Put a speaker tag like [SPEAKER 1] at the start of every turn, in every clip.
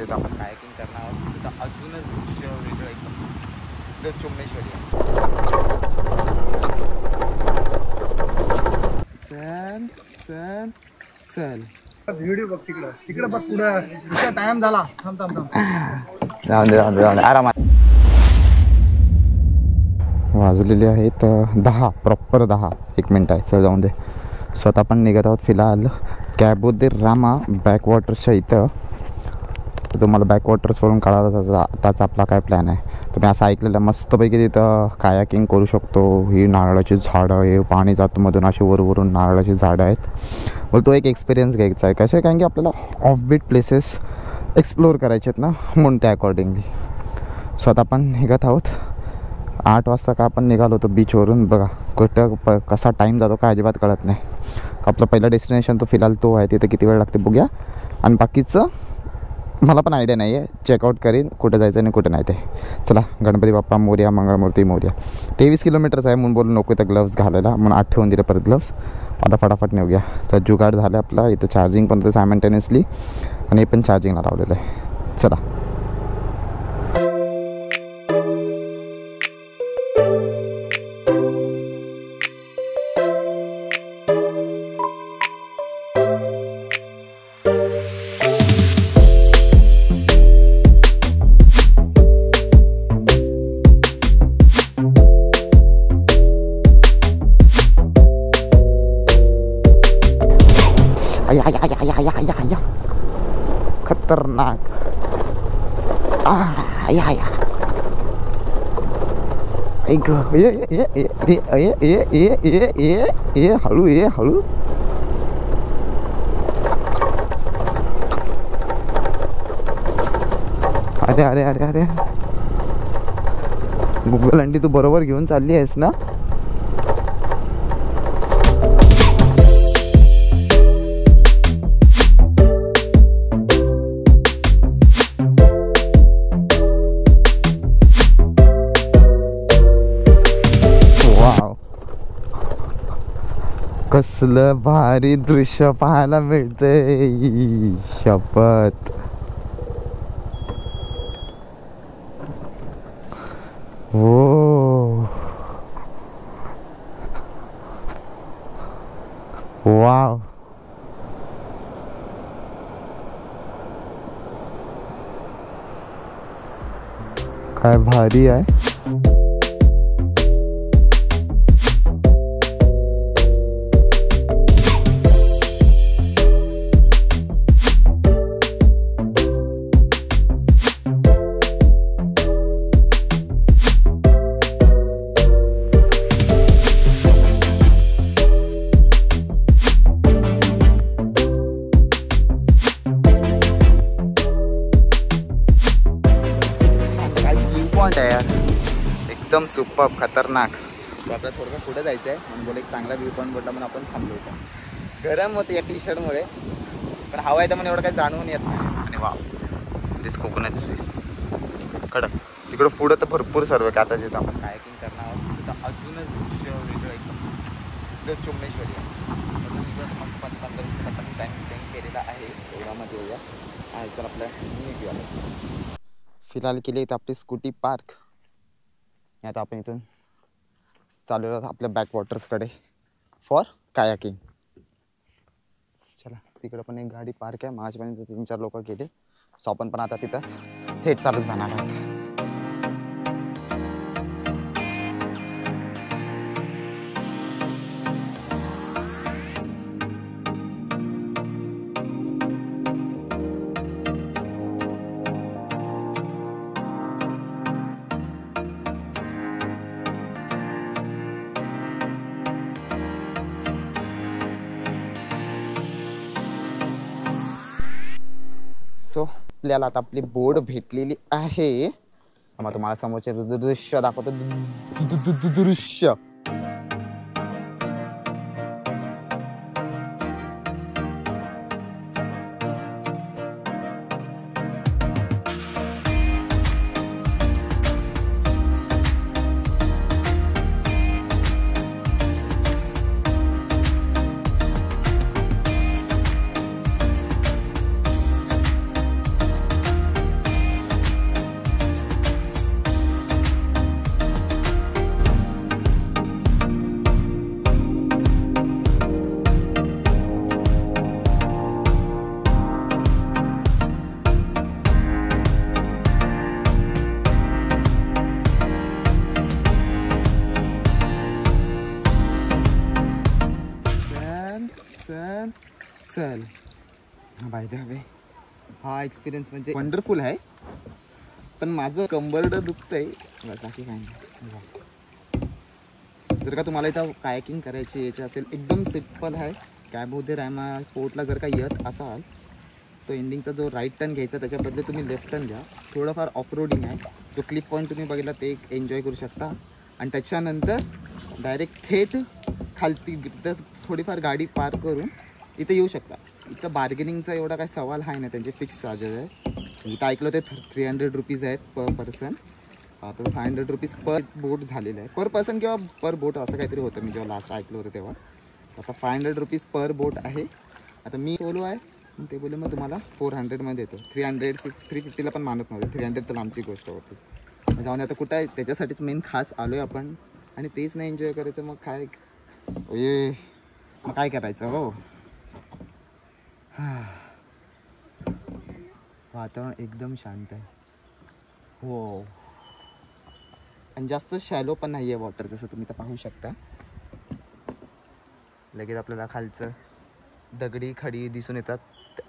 [SPEAKER 1] जिथं आपण कायाकिंग करणार आहोत तिथं अजूनच दृश्य वेगळं एकदम चुम्मेश्वरी आहे. चल चल चल
[SPEAKER 2] व्हिडिओ बघ तिकडं बघ पुढं. टाइम झाला. थांब
[SPEAKER 1] राहून दे आरामात. वाजलेले आहेत 10 प्रॉपर 10. 1 मिनिट आहे. चल जाऊन दे. स्वतः पण निघत आहोत फिलहाल कॅबो दे रामा बॅकवॉटर्सच्या इथं. तुम्हाला बॅकवॉटर्सवरून काढायचा त्याचा आपला काय प्लॅन आहे. तुम्ही असं ऐकलेलं मस्तपैकी तिथं कायाकिंग करू शकतो. ही नारळाची झाडं हे पाणी जातं मधून अशी वरून नारळाची झाडं आहेत. मग तो एक एक्सपिरियन्स घ्यायचा आहे. कसं आहे कारण की आपल्याला ऑफबीट प्लेसेस एक्सप्लोअर करायचे आहेत ना म्हणून त्या अकॉर्डिंगली स्वतः पण निघत आहोत. 8 वाजता का आपण निघालो होतो बीचवरून. बघा कुठं कसा टाईम जातो काय अजिबात कळत नाही. आपलं पहिलं डेस्टिनेशन तो फिलहाल तो आहे. तिथे किती वेळ लागते बघूया. आणि बाकीचं मला पण आयडिया नाही आहे. चेकआउट करीन कुठं जायचं आणि कुठं नाही ते. चला गणपती बाप्पा मोरया मंगळमूर्ती मोरया. 23 किलोमीटरच आहे म्हणून बोलू नको इथं ग्लव्स घालायला म्हणून आठवून दिले परत ग्लव्स. आता फटाफट नेऊया. तर जुगाड झालं आपला. इथं चार्जिंग पण होतं सायमल्टेनियसली आणि हे पण चार्जिंगला लावलेलं आहे. चला या खतरनाक. ऐक ये हळू ये हळू. अरे अरे अरे अरे गुगल अंडी तू बरोबर घेऊन चालली आहेस ना. कसलं भारी दृश्य पाहायला मिळतंय. शपथ. हो वाव. काय भारी आहे. एकदम सुपर खतरनाक. आपल्याला थोडंसं पुढे जायचं आहे म्हणून बोल एक चांगला व्ह्यू पॉईंट बोलला म्हणून आपण थांबलो होतो. गरम होतं या टी-शर्टमुळे पण हवा आहे तर मला एवढं काही जाणवून येत नाही. आणि वा दिस कोकोनट स्वीस कडक. तिकडं पुढं तर भरपूर सर्व की आता जिथं आपण कायाकिंग करणार आहोत तिथं अजूनच दृश्य वेगळं एकदम चुम्मेश्वरी आहे. मस्त 15 मिनिट आपण टाईम स्पेंड केलेला आहे. एवढ्यामध्ये येऊया आज तर आपल्या घेऊया. फिलहाल केली इथं आपली स्कूटी पार्क. आता आपण इथून चालू आहोत आपल्या बॅकवॉटर्सकडे फॉर कायाकिंग. चला तिकडं पण एक गाडी पार्क आहे. माझ्यापर्यंत 3-4 लोक गेले. सो आपण पण आता तिथंच थेट चालत जाणार आहोत. सो आपल्याला आता आपली बोट भेटलेली आहे. मग तुम्हाला समोरचे दृश्य दाखवतो. दृश्य चल. बाय द वे हा एक्सपिरियन्स म्हणजे वंडरफुल आहे, पण माझं कंबरड दुखतंय बस, बाकी काय नाही. जर का तुम्हाला इथं कायाकिंग करायची याची असेल, एकदम सिम्पल आहे. कॅबो दे रामा फोर्टला जर का येत असाल तो एंडिंगचा जो राईट टर्न घ्यायचा त्याच्या बदले तुम्ही लेफ्ट टर्न घ्या. थोडंफार ऑफ रोडिंग आहे. जो क्लिप पॉईंट तुम्ही बघितला ते एक एन्जॉय करू शकता. आणि त्याच्यानंतर डायरेक्ट थेट खालती थोडीफार गाडी पार करून इथे येऊ शकता. इथं बार्गेनिंगचा एवढा काही सवाल आहे ना, त्यांचे फिक्स चार्जेस आहे. इथं ऐकलं ते 300 रुपीज आहेत पर पर्सन. आता 500 रुपीज पर बोट झालेलं आहे, पर पर्सन किंवा पर बोट असं काहीतरी होतं मी जेव्हा लास्ट ऐकलं होतं तेव्हा. आता 500 रुपीज पर बोट आहे. आता मी सोलो आहे, ते बोलले मग तुम्हाला 400मध्ये येतो. 350ला पण मानत नव्हते, 300 तर आमची गोष्ट होती. जाऊन आता कुठं आहे त्याच्यासाठीच मेन खास आलो आहे आपण, आणि तेच नाही एन्जॉय करायचं मग काय मग काय करायचं. हो वातावरण एकदम शांत आहे. हो, आणि जास्त शॅलो पण नाही आहे वॉटर, जसं तुम्ही तर पाहू शकता. लगेच आपल्याला खालचं दगडी खडी दिसून येतात.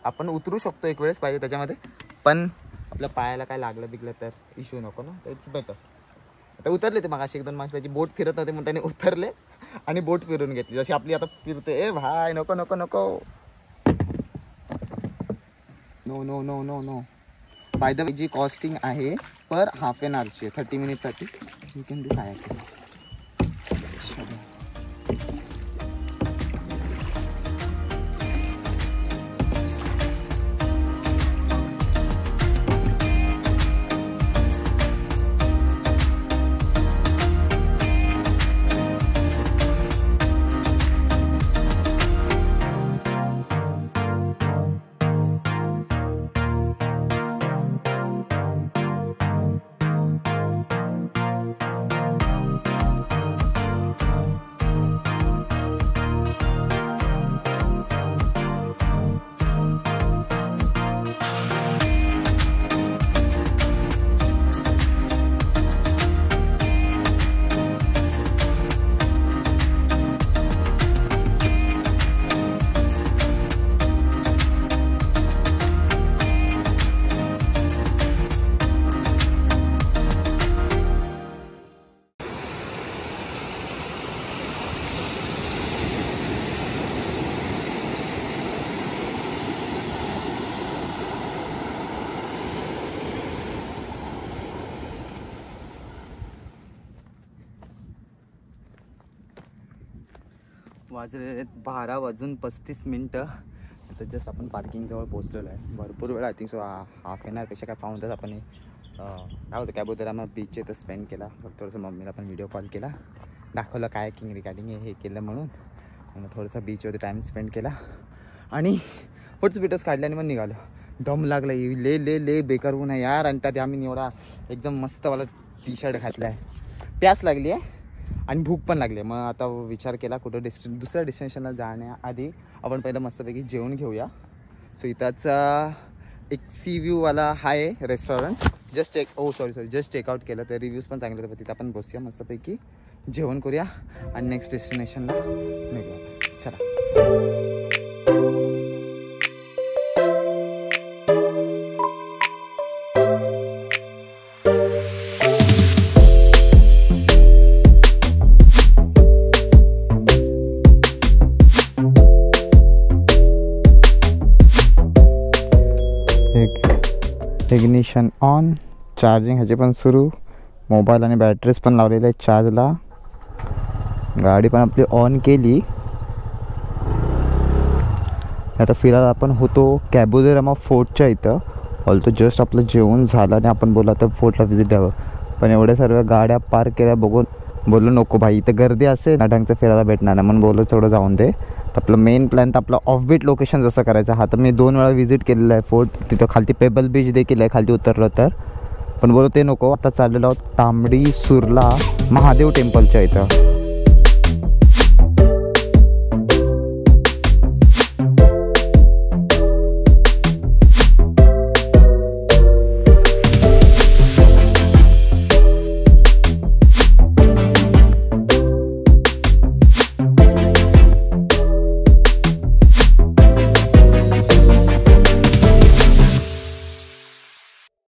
[SPEAKER 1] आपण उतरू शकतो एक वेळेस पाहिजे त्याच्यामध्ये, पण आपल्या पायाला काय लागलं बिगलं तर इश्यू नको ना, तर इट्स बेटर. आता उतरले ते मागाशी 1-2 माणसं पाहिजे, बोट फिरत होते म्हणून त्याने उतरले आणि बोट फिरून घेतली जशी आपली आता फिरते. ए भाई नको नको नको, no no no no no. By the way जी कॉस्टिंग आहे पर हाफ एन आवरची 30 मिनिटसाठी. यू कॅन डू काय. वाजले 12:35. आता जस्ट आपण पार्किंगजवळ पोहोचलेलो आहे. भरपूर वेळ I think so half an आवरपेक्षा काय पाऊण तास आपण काय होतं कॅब उतरा मग बीचचे तर स्पेंड केला. थोडंसं मम्मीला पण व्हिडिओ कॉल केला, दाखवलं काय किंग रिगार्डिंग हे केलं म्हणून. मग थोडंसं बीचवरती टाईम स्पेंड केला आणि फोटोज बिटोज काढले आणि मग निघालो. दम लागला, ले ले ले बेकार ऊन आहे यार. आणि त्यात आम्ही एवढा एकदम मस्तवाला टी शर्ट घातला आहे. प्यास लागली आहे आणि भूक पण लागली. मग आता विचार केला कुठं दुसऱ्या डेस्टिनेशनला जाण्याआधी आपण पहिलं मस्तपैकी जेवण घेऊया. सो इथंच एक सी व्ह्यूवाला आहे रेस्टॉरंट. जस्ट चेकआउट केलं, तर रिव्ह्यूज पण चांगले होते. तिथं आपण बसूया मस्तपैकी, जेवण करूया आणि नेक्स्ट डेस्टिनेशनला निघूया. चला. इग्निशन ऑन, चार्जिंग ह्याचे पण सुरू, मोबाईल आणि बॅटरीज पण लावलेले आहेत चार्जला. गाडी पण आपली ऑन केली. आता फिलहाल आपण होतो कॅबो दे रामा फोर्टच्या इथं. ऑल्सो जस्ट आपलं जेवण झालं आणि आपण बोललो आता फोर्टला व्हिजिट द्यावं, पण एवढ्या सर्व गाड्या पार्क केल्या बघून बोललो नको भाई इथं गर्दी असेल ना ढंगचं फिरायला भेटणार नाही, म्हणून बोललो थोडं जाऊन दे. तर आपलं मेन प्लॅन तर आपलं ऑफबीट लोकेशन जसं करायचं. हा तर मी 2 वेळा व्हिजिट केलेलं आहे फोर्ट. तिथं खालती पेबल बीच देखील आहे खालती उतरलं तर, पण बोलतो ते नको. आता चाललेलो आहोत तांबडी सुर्ला महादेव टेम्पलच्या इथं.